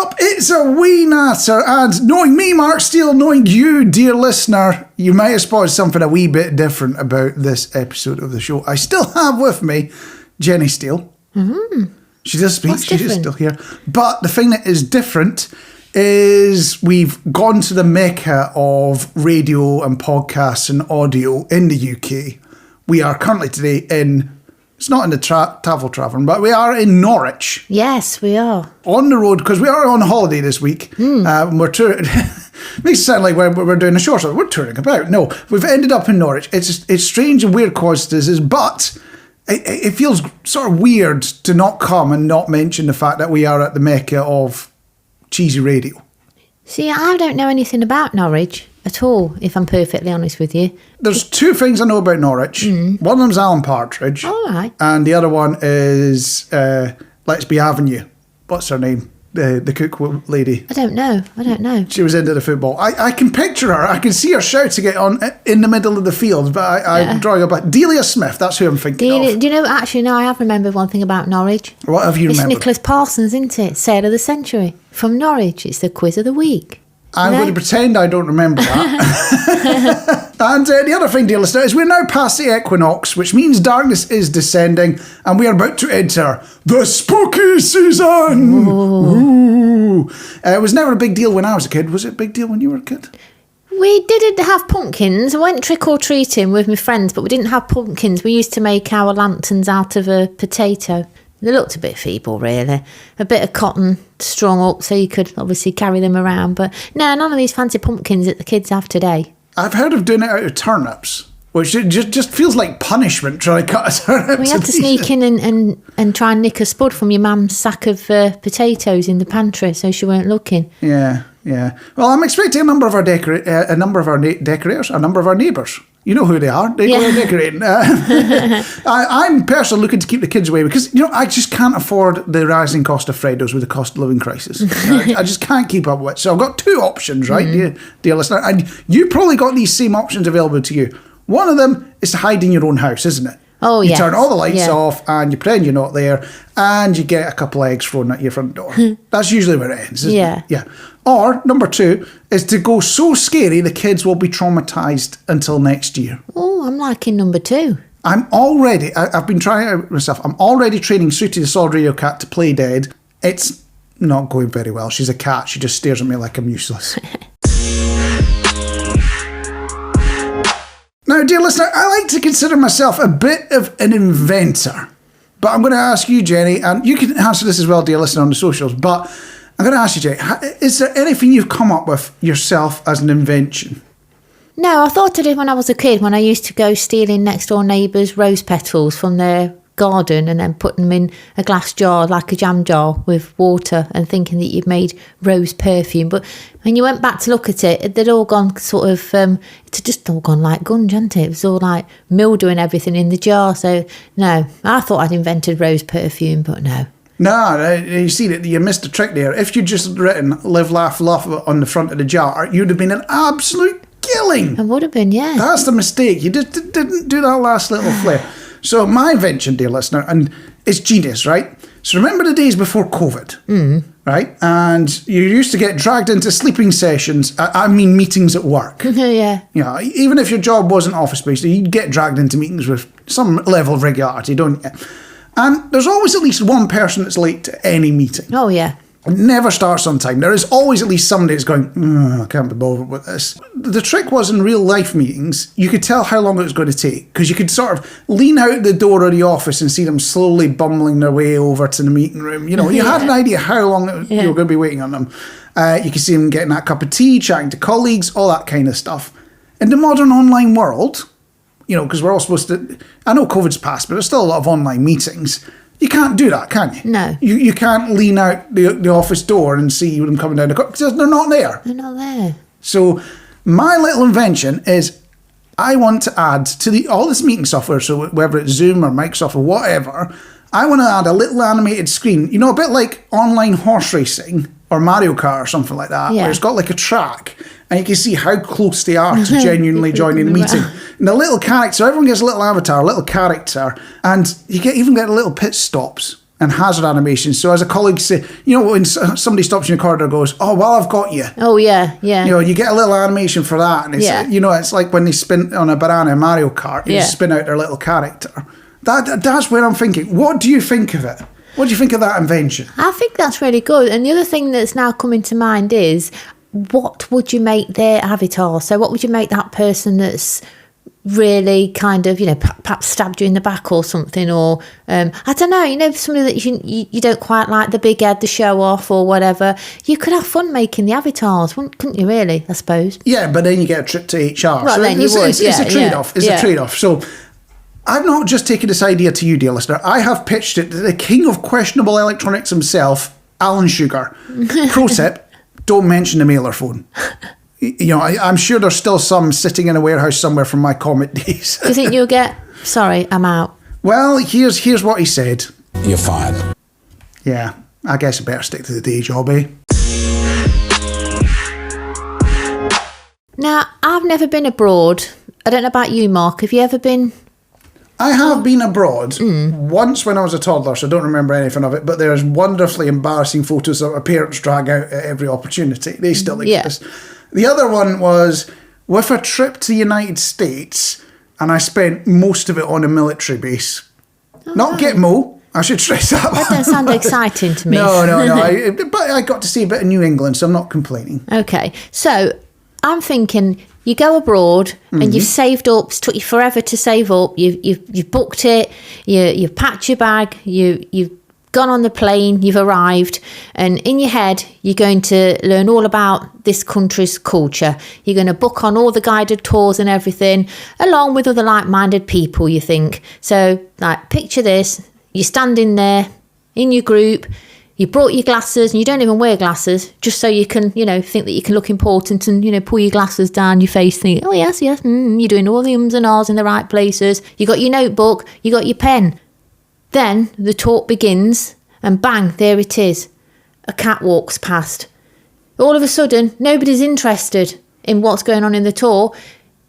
up? It's A Wee Natter, and knowing me, Marc Steele, knowing you, dear listener, you might have spotted something a wee bit different about this episode of the show. I still have with me Jenny Steele. Mm-hmm. She does speak, she is still here. But the thing that is different is we've gone to the mecca of radio and podcasts and audio in the UK. We are currently today it's not in the Tavel Tavern, but we are in Norwich. Yes, we are. On the road, because we are on holiday this week. We're touring. Makes it sound like we're doing a short show. We're touring about. No, we've ended up in Norwich. It's strange and weird coincidences, but it feels sort of weird to not come and not mention the fact that we are at the mecca of cheesy radio. See, I don't know anything about Norwich at all, if I'm perfectly honest with you. There's two things I know about Norwich. One of them's Alan Partridge. All right. And the other one is Let's Be Avenue. What's her name? The cook lady. I don't know. She was into the football. I can picture her. I can see her shouting it on in the middle of the field, but I'm drawing a blank. Delia Smith, that's who I'm thinking of. Do you know, actually, no, I have remembered one thing about Norwich. What have you remembered? It's Nicholas Parsons, isn't it? Sailor of the Century. From Norwich, it's the quiz of the week. I'm going to pretend I don't remember that. And the other thing, dear listener, is we're now past the equinox, which means darkness is descending, and we are about to enter the spooky season. Ooh. It was never a big deal when I was a kid. Was it a big deal when you were a kid? We didn't have pumpkins. I went trick-or-treating with my friends, but we didn't have pumpkins. We used to make our lanterns out of a potato. They looked a bit feeble, really. A bit of cotton strung up so you could obviously carry them around. But no, none of these fancy pumpkins that the kids have today. I've heard of doing it out of turnips, which just feels like punishment trying to cut a turnip. We had to sneak in and try and nick a spud from your mum's sack of potatoes in the pantry so she weren't looking. Yeah. Well, I'm expecting a number of our decorators, a number of our neighbours. You know who they are. They go decorating. I'm personally looking to keep the kids away because, I just can't afford the rising cost of Freddos with the cost of living crisis. I just can't keep up with it. So I've got two options, right, dear listener? And you probably got these same options available to you. One of them is to hide in your own house, isn't it? Oh, yeah. You turn all the lights off and you pretend you're not there and you get a couple of eggs thrown at your front door. That's usually where it ends, isn't it? Yeah. Or, number two, is to go so scary the kids will be traumatised until next year. Oh, I'm liking number two. I've been trying it out myself. I'm already training Sooty, the solid radio cat, to play dead. It's not going very well. She's a cat. She just stares at me like I'm useless. Now, dear listener, I like to consider myself a bit of an inventor. But I'm going to ask you, Jenny, and you can answer this as well, dear listener, on the socials, but I'm going to ask you, Jenny, is there anything you've come up with yourself as an invention? No, I thought I did when I was a kid, when I used to go stealing next door neighbours' rose petals from their garden and then put them in a glass jar, like a jam jar, with water and thinking that you'd made rose perfume. But when you went back to look at it, they'd all gone sort of, it's just all gone like gunge, hadn't it? It was all like mildew and everything in the jar. So, no, I thought I'd invented rose perfume, but no. No, you see, you missed the trick there. If you'd just written live, laugh, love on the front of the jar, you'd have been an absolute killing. I would have been, yeah. That's the mistake. You just didn't do that last little flair. So my invention, dear listener, and it's genius, right? So remember the days before COVID, right? And you used to get dragged into sleeping sessions, meetings at work. Yeah. Even if your job wasn't office-based, you'd get dragged into meetings with some level of regularity, don't you? And there's always at least one person that's late to any meeting. Oh, yeah. It never starts on time. There is always at least somebody that's going, I can't be bothered with this. The trick was in real life meetings, you could tell how long it was going to take because you could sort of lean out the door of the office and see them slowly bumbling their way over to the meeting room. You had an idea how long you were going to be waiting on them. You could see them getting that cup of tea, chatting to colleagues, all that kind of stuff. In the modern online world, because we're all supposed to, I know COVID's passed, but there's still a lot of online meetings. You can't do that, can you? No. You can't lean out the office door and see them coming down the corridor because they're not there. They're not there. So my little invention is I want to add to all this meeting software, so whether it's Zoom or Microsoft or whatever, I want to add a little animated screen, a bit like online horse racing or Mario Kart or something like that, where it's got like a track and you can see how close they are to genuinely joining the meeting. And the little character, everyone gets a little avatar, a little character, and you even get little pit stops and hazard animations. So as a colleague say, when somebody stops you in the corridor and goes, oh, well, I've got you. Oh, yeah, yeah. You get a little animation for that. And it's, it's like when they spin on a banana in Mario Kart, you spin out their little character. That's where I'm thinking. What do you think of it? What do you think of that invention? I think that's really good. And the other thing that's now coming to mind is, what would you make their avatar? So what would you make that person that's really kind of, perhaps stabbed you in the back or something, or I don't know, somebody that you don't quite like, the big head, the show off or whatever. You could have fun making the avatars, couldn't you, really, I suppose? Yeah, but then you get a trip to HR. Well, so then you would, it's a trade-off. It's a trade-off. So I've not just taken this idea to you, dear listener. I have pitched it to the king of questionable electronics himself, Alan Sugar. Pro tip, don't mention the mailer phone. I'm sure there's still some sitting in a warehouse somewhere from my Comet days. Do you think you'll get, sorry, I'm out? Well, here's what he said. You're fired. Yeah, I guess I better stick to the day job, eh? Now, I've never been abroad. I don't know about you, Mark. Have you ever been? I have been abroad once when I was a toddler, so I don't remember anything of it, but there's wonderfully embarrassing photos that my parents drag out at every opportunity. They still exist. Yeah. The other one was with a trip to the United States, and I spent most of it on a military base. Not Gitmo, I should stress that. That doesn't sound exciting to me. No. But I got to see a bit of New England, so I'm not complaining. Okay, so I'm thinking you go abroad and you've saved up. It's took you forever to save up. You've booked it. You've packed your bag. You've gone on the plane, you've arrived, and in your head you're going to learn all about this country's culture. You're going to book on all the guided tours and everything, along with other like-minded people, you think. So, like, picture this, you're standing there in your group, you brought your glasses, and you don't even wear glasses, just so you can, think that you can look important and, pull your glasses down your face, think, oh, yes, you're doing all the ums and ahs in the right places. You got your notebook, you got your pen. Then the talk begins, and bang, there it is. A cat walks past. All of a sudden, nobody's interested in what's going on in the tour.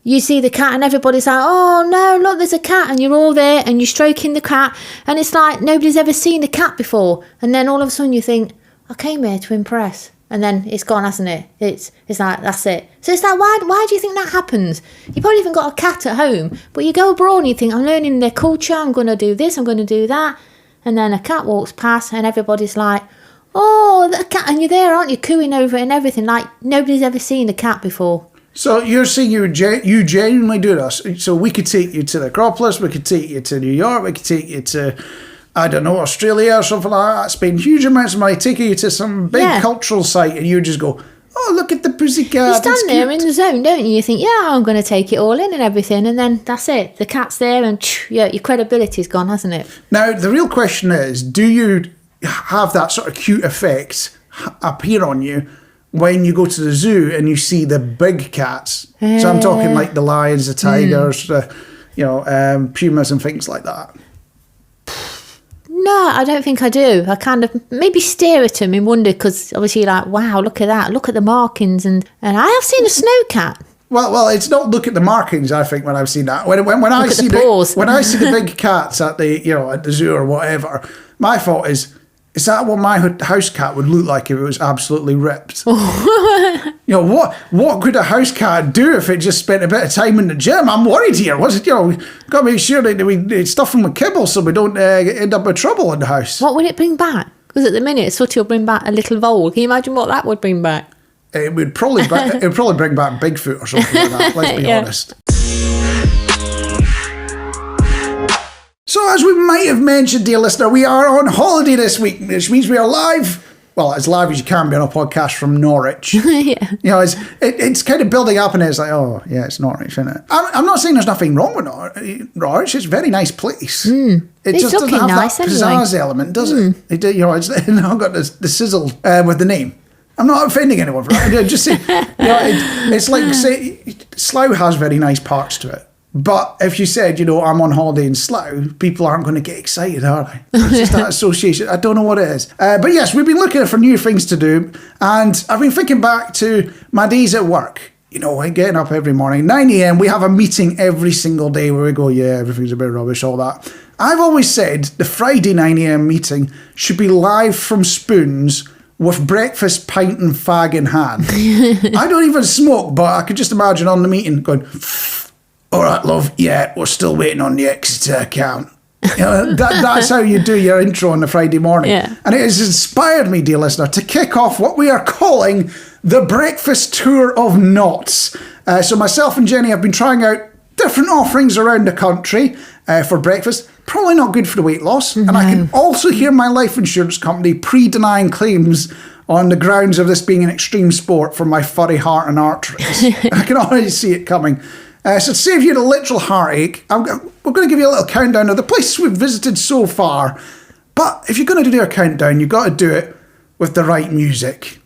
You see the cat and everybody's like, oh no, look, there's a cat, and you're all there and you're stroking the cat, and it's like nobody's ever seen a cat before. And then all of a sudden you think, I came here to impress. And then it's gone, hasn't it? It's like, that's it. So it's like, why do you think that happens? You probably even got a cat at home, but you go abroad and you think, I'm learning their culture, I'm going to do this, I'm going to do that. And then a cat walks past and everybody's like, oh, the cat, and you're there, aren't you, cooing over it and everything, like nobody's ever seen a cat before. So you're saying you genuinely do this. So we could take you to the Acropolis, we could take you to New York, we could take you to, I don't know, Australia or something like that, spend huge amounts of money, take you to some big cultural site, and you just go, oh, look at the pussycat. You stand there in the zone, don't you? You think, yeah, I'm going to take it all in and everything, and then that's it. The cat's there, and your credibility's gone, hasn't it? Now, the real question is, do you have that sort of cute effect appear on you when you go to the zoo and you see the big cats? So I'm talking like the lions, the tigers, pumas and things like that. No, I don't think I do. I kind of maybe stare at them and wonder, because obviously you're like, wow, look at that, look at the markings, and I have seen a snow cat. Well, it's not look at the markings. I think when I've seen that, when I see the big cats at the zoo or whatever, my thought is that what my house cat would look like if it was absolutely ripped? What could a house cat do if it just spent a bit of time in the gym? I'm worried here. Got to make sure that we stuff them with kibble so we don't end up with trouble in the house. What would it bring back? Because at the minute, Sooty will bring back a little vole. Can you imagine what that would bring back? It would probably bring back Bigfoot or something like that. Let's be honest. So as we might have mentioned, dear listener, we are on holiday this week, which means we are live. Well, as live as you can be on a podcast from Norwich. Yeah. It's kind of building up, and it's like, oh, yeah, it's Norwich, isn't it? I'm not saying there's nothing wrong with Norwich. It's a very nice place. It just doesn't have nice that pizzazz element, does it? It's not got the sizzle with the name. I'm not offending anyone for that. Just say, it's like, say, Slough has very nice parts to it. But if you said, I'm on holiday in Slough, people aren't going to get excited, are they? It's just that association. I don't know what it is. But yes, we've been looking for new things to do. And I've been thinking back to my days at work. Getting up every morning, 9 a.m. We have a meeting every single day where we go, yeah, everything's a bit rubbish, all that. I've always said the Friday 9am meeting should be live from Spoons with breakfast, pint and fag in hand. I don't even smoke, but I could just imagine on the meeting going, all right, love, yeah, we're still waiting on the Exeter account. You know, that's how you do your intro on the Friday morning. Yeah. And it has inspired me, dear listener, to kick off what we are calling the Breakfast Tour of Knots. So myself and Jenny have been trying out different offerings around the country for breakfast. Probably not good for the weight loss. Mm-hmm. And I can also hear my life insurance company pre-denying claims on the grounds of this being an extreme sport for my furry heart and arteries. I can already see it coming. So to save you the literal heartache, we're going to give you a little countdown of the places we've visited so far. But if you're going to do a countdown, you've got to do it with the right music.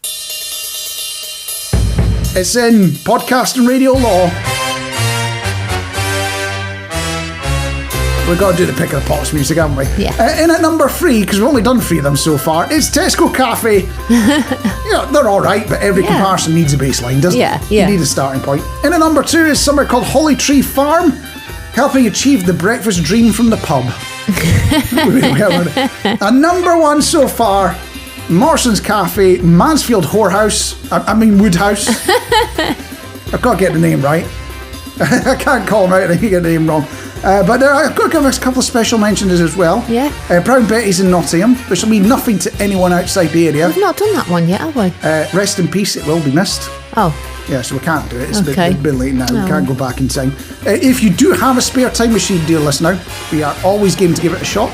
It's in podcast and radio law. We've got to do the pick of the pots music, haven't we? Yeah. In at number 3, because we've only done 3 of them so far, it's Tesco Cafe. You know, they're all right, but every comparison needs a baseline, doesn't it? Yeah. You need a starting point. In at number 2 is somewhere called Holly Tree Farm, helping achieve the breakfast dream from the pub. And number 1 so far, Morrison's Cafe, Mansfield Whorehouse. I mean Woodhouse. I've got to get the name right. I can't call them out if I get the name wrong. But I've got to give us a couple of special mentions as well. Yeah. Brown Betty's in Nottingham, which will mean nothing to anyone outside the area. We've not done that one yet, have we? Rest in peace, it will be missed. Oh. Yeah, so we can't do it. It's okay. a bit late now. We can't go back in time. If you do have a spare time machine, dear listener, we are always game to give it a shot.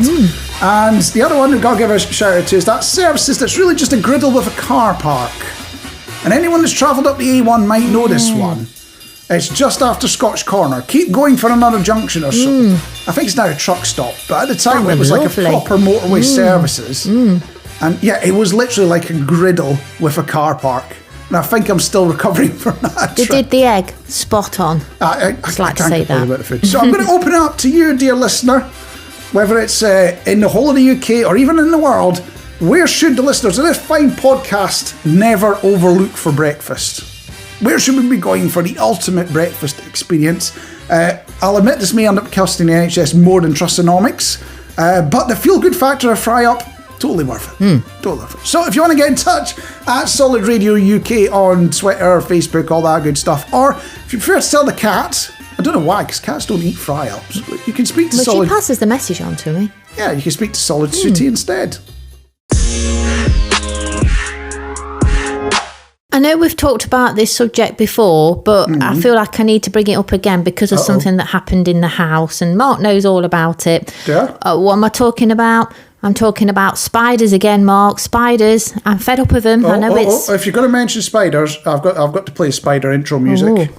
And the other one we've got to give a shout out to is that services that's really just a griddle with a car park. And anyone that's travelled up the A1 might know this one. It's just after Scotch Corner. Keep going for another junction or so. I think it's now a truck stop, but at the time it was lovely. like a proper motorway services. And yeah, it was literally like a griddle with a car park. And I think I'm still recovering from that. They did the egg spot on. I like to say that. About the food. So I'm going to open it up to you, dear listener, whether it's in the whole of the UK or even in the world. Where should the listeners of this fine podcast never overlook for breakfast? Where should we be going for the ultimate breakfast experience? I'll admit this may end up costing the NHS more than Trustonomics, but the feel-good factor of fry-up, totally worth it. Totally worth it. So if you want to get in touch, at Solid Radio UK on Twitter, Facebook, all that good stuff, or if you prefer to tell the cat, I don't know why, because cats don't eat fry-ups, but you can speak to Solid... She passes the message on to me. Yeah, you can speak to Solid Sooty instead. I know we've talked about this subject before, but I feel like I need to bring it up again because of something that happened in the house, and Mark knows all about it. Yeah. What am I talking about? I'm talking about spiders again, Mark. Spiders. I'm fed up with them. I know it's... If you're going to mention spiders, I've got to play spider intro music.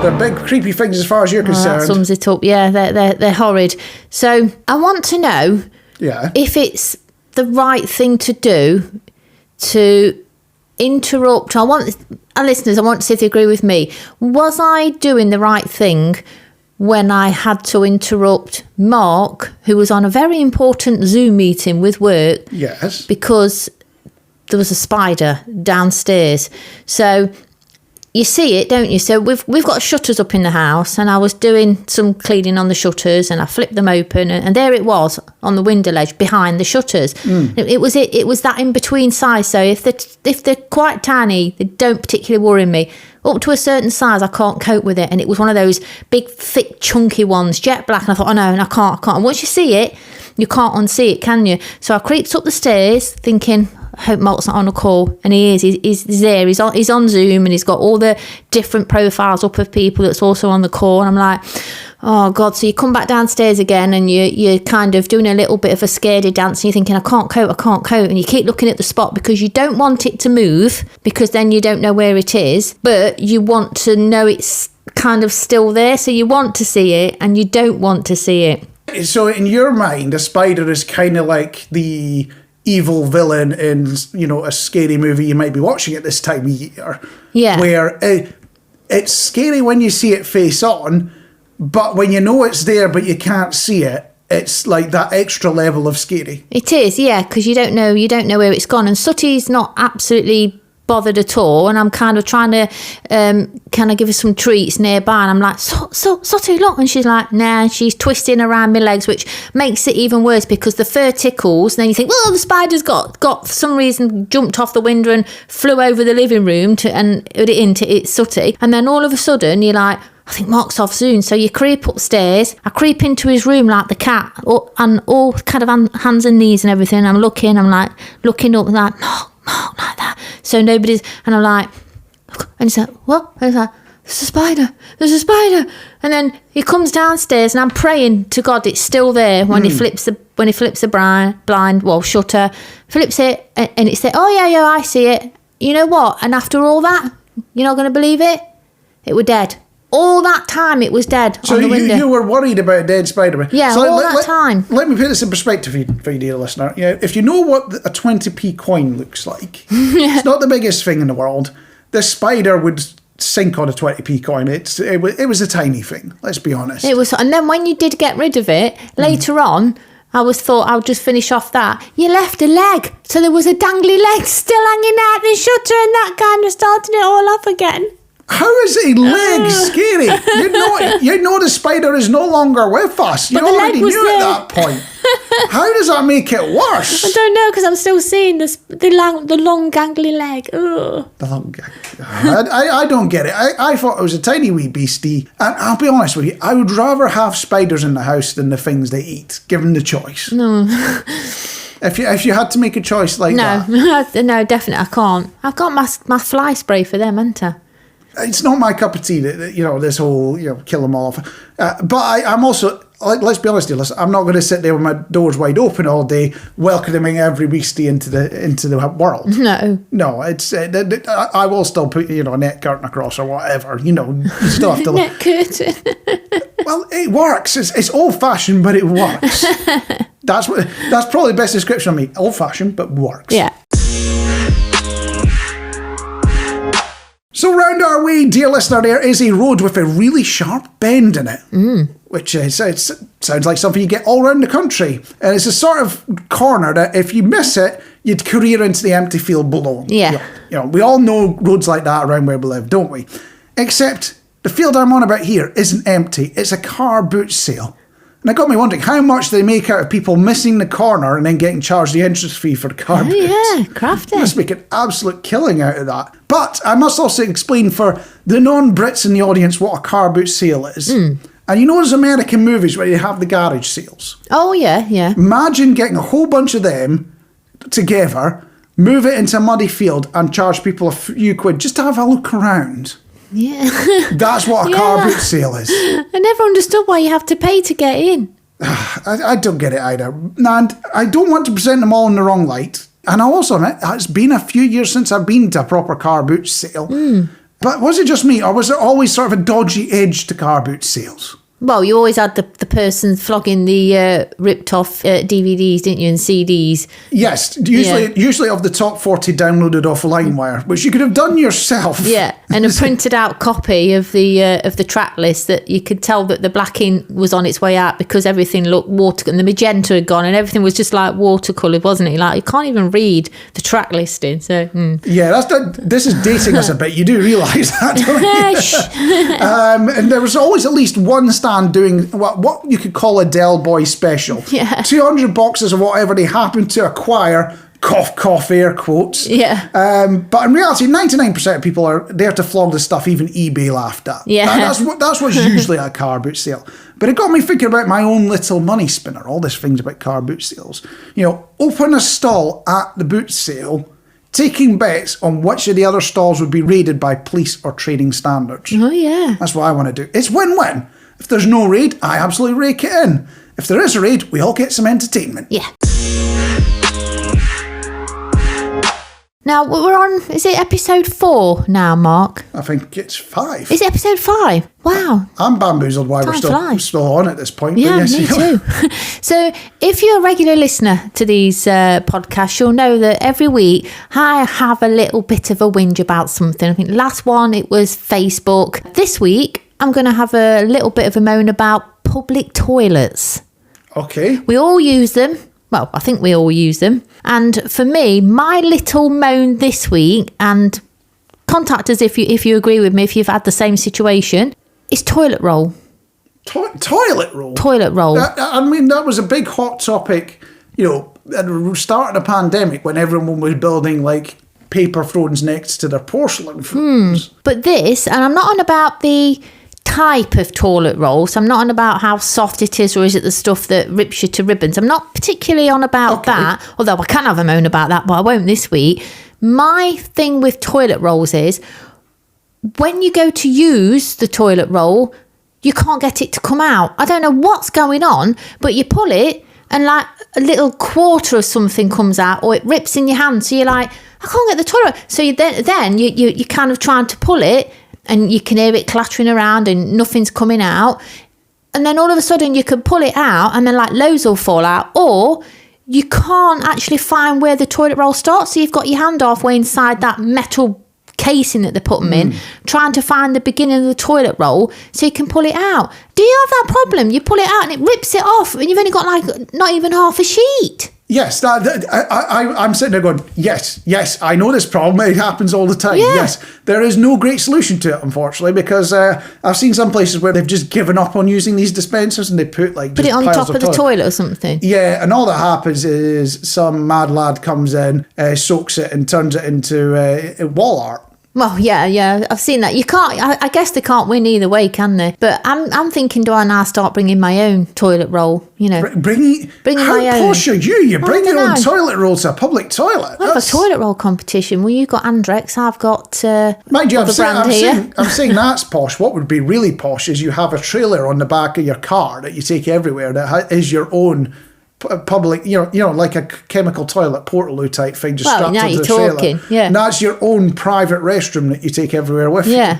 They're big, creepy things as far as you're concerned. That sums it up. Yeah, they're horrid. So I want to know if it's the right thing to do to interrupt. I want our listeners, I want to see if they agree with me. Was I doing the right thing when I had to interrupt Mark, who was on a very important Zoom meeting with work? Yes. Because there was a spider downstairs. So... you see it, don't you? So we've got shutters up in the house, and I was doing some cleaning on the shutters, and I flipped them open, and there it was on the window ledge behind the shutters. It was that in between size. So if they're quite tiny, they don't particularly worry me. Up to a certain size, I can't cope with it, and it was one of those big, thick, chunky ones, jet black. And I thought, oh no, and I can't. And once you see it, you can't unsee it, can you? So I creeped up the stairs, thinking, I hope Mark's not on a call, and he is. He's there. He's on Zoom, and he's got all the different profiles up of people that's also on the call. And I'm like, oh God! So you come back downstairs again, and you're kind of doing a little bit of a scaredy dance, and you're thinking, I can't cope, and you keep looking at the spot because you don't want it to move, because then you don't know where it is, but you want to know it's kind of still there. So you want to see it, and you don't want to see it. So in your mind, a spider is kind of like the evil villain in, you know, a scary movie you might be watching at this time of year. Yeah. Where it's scary when you see it face on, but when you know it's there but you can't see it, it's like that extra level of scary. It is, yeah, because you don't know where it's gone. And Sooty's not absolutely bothered at all, and I'm kind of trying to kind of give her some treats nearby, and I'm like, Sooty, look, and she's like, nah, she's twisting around my legs, which makes it even worse because the fur tickles, and then you think, well, the spider's got for some reason jumped off the window and flew over the living room and into its Sooty, and then all of a sudden you're like, I think Mark's off soon. So you creep upstairs. I creep into his room like the cat, and all kind of hands and knees and everything. I'm looking up like, Mark, like that. So nobody's, and I'm like, and he's like, what? And he's like, there's a spider. And then he comes downstairs, and I'm praying to God it's still there when he flips the blind, well, shutter, flips it, and it's there. Oh yeah, I see it. You know what? And after all that, you're not going to believe it. It were dead. All that time it was dead on the window. So you were worried about a dead spider? Yeah, so that time. Let me put this in perspective for you, dear listener. You know, if you know what a 20p coin looks like, it's not the biggest thing in the world. The spider would sink on a 20p coin. It was a tiny thing, let's be honest. It was, and then when you did get rid of it, later on, I thought I'll just finish off that. You left a leg. So there was a dangly leg still hanging out the shutter, and that kind of started it all off again. How is a leg scary? You know the spider is no longer with us. You already knew at that point. How does that make it worse? I don't know, because I'm still seeing the long gangly leg. Ugh. The long I don't get it. I thought it was a tiny wee beastie. And I'll be honest with you, I would rather have spiders in the house than the things they eat, given the choice. No. If you had to make a choice like that. No, definitely I can't. I've got my fly spray for them, haven't I? It's not my cup of tea that this whole kill them all off. But I'm also, let's be honest here, I'm not going to sit there with my doors wide open all day welcoming every beastie into the world. No, it's I will still put a net curtain across or whatever. You still have to net curtain. Well, it works. It's old fashioned, but it works. That's probably the best description of me. Old fashioned, but works. Yeah. So round our way, dear listener, there is a road with a really sharp bend in it, which sounds like something you get all around the country. And it's a sort of corner that if you miss it, you'd career into the empty field below. Yeah. We all know roads like that around where we live, don't we? Except the field I'm on about here isn't empty. It's a car boot sale. And it got me wondering how much they make out of people missing the corner and then getting charged the entrance fee for the car boots. Yeah, crafty. They must make an absolute killing out of that. But I must also explain for the non-Brits in the audience what a car boot sale is. And those American movies where they have the garage sales? Oh, yeah. Imagine getting a whole bunch of them together, move it into a muddy field and charge people a few quid just to have a look around. Yeah. That's what a car boot sale is. I never understood why you have to pay to get in. I don't get it either. And I don't want to present them all in the wrong light. And I also admit, it's been a few years since I've been to a proper car boot sale. But was it just me, or was there always sort of a dodgy edge to car boot sales? Well, you always had the person flogging the ripped-off DVDs, didn't you, and CDs? Yes, usually of the top 40 downloaded off LimeWire, which you could have done yourself. Yeah, and a printed-out copy of the track list that you could tell that the black ink was on its way out because everything looked water, and the magenta had gone, and everything was just like watercoloured, wasn't it? Like, you can't even read the track listing, so... Yeah, this is dating us a bit. You do realise that, don't you? And there was always at least one stand doing what you could call a Del Boy special. Yeah. 200 boxes of whatever they happen to acquire, cough, air quotes. Yeah. But in reality, 99% of people are there to flog the stuff even eBay laughed at. Yeah. That's what's usually at a car boot sale. But it got me thinking about my own little money spinner, all these things about car boot sales. Open a stall at the boot sale, taking bets on which of the other stalls would be raided by police or trading standards. Oh, yeah. That's what I want to do. It's win-win. If there's no raid, I absolutely rake it in. If there is a raid, we all get some entertainment. Yeah. Now, we're on, is it episode 4 now, Mark? I think it's 5. Is it episode 5? Wow. I'm bamboozeled why we're still on at this point. Yeah, me too. So, if you're a regular listener to these podcasts, you'll know that every week I have a little bit of a whinge about something. I think last one, it was Facebook. This week, I'm going to have a little bit of a moan about public toilets. Okay. We all use them. Well, I think we all use them. And for me, my little moan this week, and contact us if you agree with me, if you've had the same situation, is toilet roll. Toilet roll? Toilet roll. I mean, that was a big hot topic, at the start of the pandemic when everyone was building, like, paper thrones next to their porcelain thrones. But this, and I'm not on about the type of toilet roll, so I'm not on about how soft it is, or is it the stuff that rips you to ribbons. I'm not particularly on about that, although I can have a moan about that, but I won't this week. My thing with toilet rolls is when you go to use the toilet roll, you can't get it to come out. I don't know what's going on, but you pull it and like a little quarter of something comes out, or it rips in your hand. So you're like, I can't get the toilet. So you're kind of trying to pull it, and you can hear it clattering around and nothing's coming out. And then all of a sudden you can pull it out and then like loads will fall out, or you can't actually find where the toilet roll starts. So you've got your hand halfway inside that metal casing that they put them in, trying to find the beginning of the toilet roll so you can pull it out. Do you have that problem? You pull it out and it rips it off, and you've only got like not even half a sheet. Yes, I'm sitting there going, yes, I know this problem. It happens all the time. Yeah. Yes, there is no great solution to it, unfortunately, because I've seen some places where they've just given up on using these dispensers and they put like put it on top of the toilet or something. Yeah, and all that happens is some mad lad comes in, soaks it and turns it into wall art. Well, yeah, I've seen that. You can't. I guess they can't win either way, can they? But I'm thinking, do I now start bringing my own toilet roll? Bringing my own. How posh are you? You bring your own toilet roll to a public toilet. I have a toilet roll competition. Well, you've got Andrex, I've got. Mind you, I'm saying that's posh. What would be really posh is you have a trailer on the back of your car that you take everywhere that is your own public, like a chemical toilet Portaloo type thing, just strapped onto the trailer. Yeah. And that's your own private restroom that you take everywhere with you.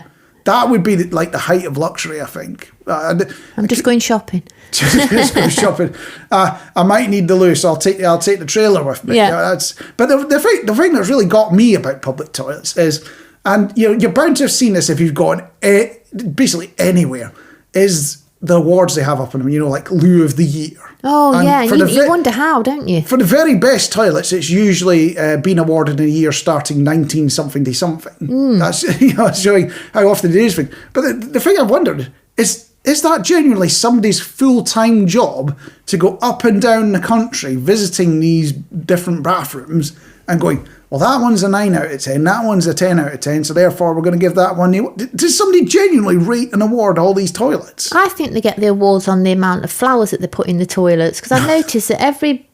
That would be like the height of luxury, I think. I'm just going shopping. Just going shopping. I might need the loose. I'll take the trailer with me. Yeah. But the thing that's really got me about public toilets is, and you're bound to have seen this if you've gone basically anywhere, is the awards they have up in them, like Loo of the Year. Oh, and yeah, you wonder how, don't you? For the very best toilets, it's usually been awarded in a year starting 19-something to something. That's showing how often it is. But the thing I've wondered is that genuinely somebody's full-time job to go up and down the country visiting these different bathrooms and going, well, that one's a 9 out of 10, that one's a 10 out of 10, so therefore we're going to give that one. Does somebody genuinely rate and award all these toilets? I think they get the awards on the amount of flowers that they put in the toilets, because I've noticed that every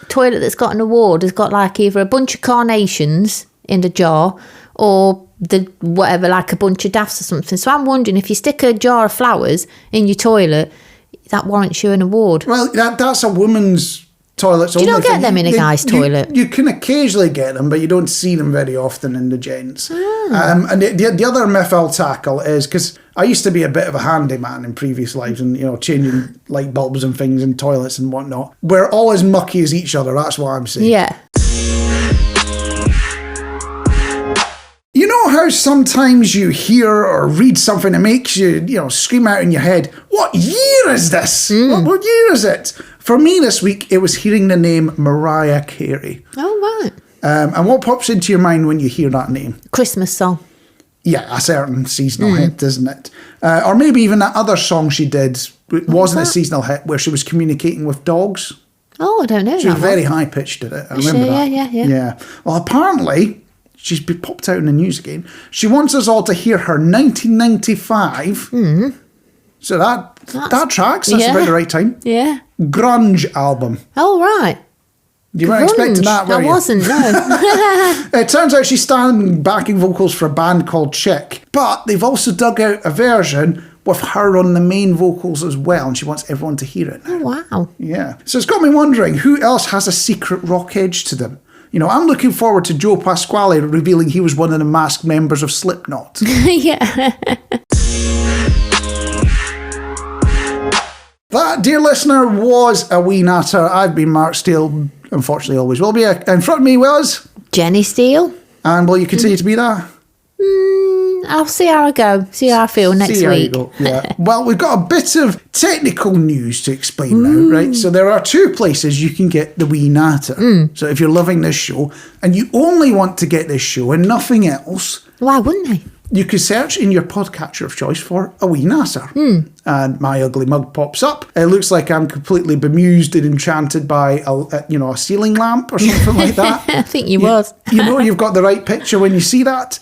toilet that's got an award has got like either a bunch of carnations in the jar or like a bunch of daffs or something. So I'm wondering, if you stick a jar of flowers in your toilet, that warrants you an award. Well, that's a woman's toilets. Do you not get them in a guy's toilet? You can occasionally get them, but you don't see them very often in the gents. And the other myth I'll tackle is, because I used to be a bit of a handyman in previous lives, and changing light bulbs and things in toilets and whatnot. We're all as mucky as each other. That's what I'm saying. Yeah. You know how sometimes you hear or read something that makes you, scream out in your head, what year is this? What year is it? For me this week, it was hearing the name Mariah Carey. Oh, right. And what pops into your mind when you hear that name? Christmas song. Yeah, a certain seasonal hit, isn't it? Or maybe even that other song she did. It wasn't a seasonal hit, where she was communicating with dogs. Oh, I don't know. She was very high-pitched at it. I remember that. Yeah. Well, apparently, she's been popped out in the news again. She wants us all to hear her 1995. So that tracks. That's about the right time. Yeah. Grunge album. Oh, right. You weren't expecting that, were you? I wasn't, no. It turns out she's standing backing vocals for a band called Chick, but they've also dug out a version with her on the main vocals as well, and she wants everyone to hear it now. Oh, wow. Yeah. So it's got me wondering, who else has a secret rock edge to them? I'm looking forward to Joe Pasquale revealing he was one of the masked members of Slipknot. Yeah. That, dear listener, was A Wee Natter. I've been Marc Steele, unfortunately always will be. In front of me was... Jenny Steele. And will you continue to be that? I'll see how I go. See how I feel next See how you week. go. Yeah. Well, we've got a bit of technical news to explain now, right? So there are 2 places you can get the Wee Natter. So if you're loving this show and you only want to get this show and nothing else, Why wouldn't I? you can search in your podcatcher of choice for A Wee Natter. And my ugly mug pops up. It looks like I'm completely bemused and enchanted by a ceiling lamp or something like that. I think you was. You've got the right picture when you see that.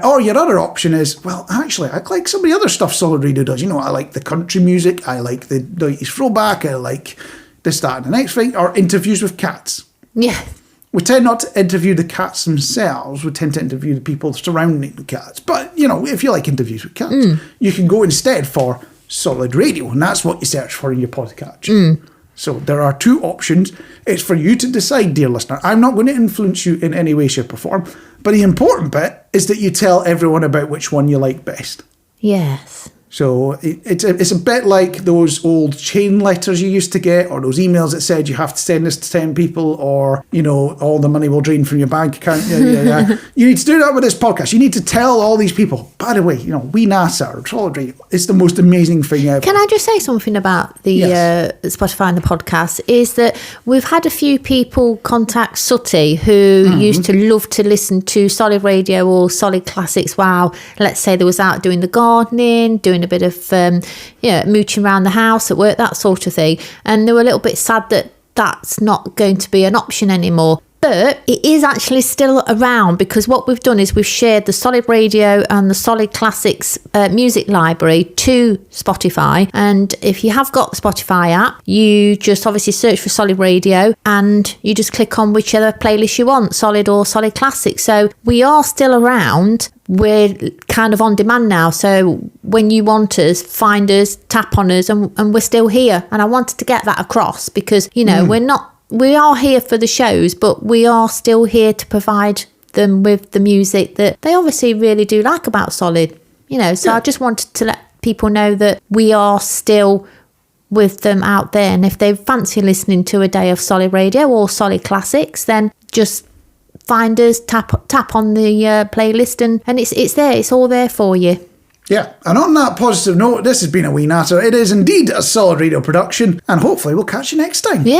Or your other option is, well, actually, I like some of the other stuff Solid Radio does. I like the country music. I like the 90s throwback. I like this, that, and the next thing. Or interviews with cats. Yeah. We tend not to interview the cats themselves. We tend to interview the people surrounding the cats. But, if you like interviews with cats, you can go instead for Solid Radio, and that's what you search for in your podcatcher. So there are 2 options. It's for you to decide, dear listener. I'm not going to influence you in any way, shape, or form. But the important bit is that you tell everyone about which one you like best. Yes. So it's a bit like those old chain letters you used to get, or those emails that said you have to send this to 10 people, or, all the money will drain from your bank account. Yeah. You need to do that with this podcast. You need to tell all these people, by the way, Wee Natter, Solid Radio, it's the most amazing thing ever. Can I just say something about the Spotify and the podcast? Is that we've had a few people contact Sooty who used to love to listen to Solid Radio or Solid Classics while, let's say, they was out doing the gardening, doing a bit of mooching around the house at work, that sort of thing, and they were a little bit sad that that's not going to be an option anymore. But it is actually still around, because what we've done is we've shared the Solid Radio and the Solid Classics music library to Spotify. And if you have got the Spotify app, you just obviously search for Solid Radio and you just click on whichever playlist you want, Solid or Solid Classics. So we are still around. We're kind of on demand now. So when you want us, find us, tap on us, and we're still here. And I wanted to get that across because, we are here for the shows, but we are still here to provide them with the music that they obviously really do like about Solid. So I just wanted to let people know that we are still with them out there. And if they fancy listening to a day of Solid Radio or Solid Classics, then just find us, tap on the playlist, and it's there. It's all there for you. Yeah, and on that positive note, this has been A Wee Natter. It is indeed a Solid Radio production, and hopefully we'll catch you next time. Yeah.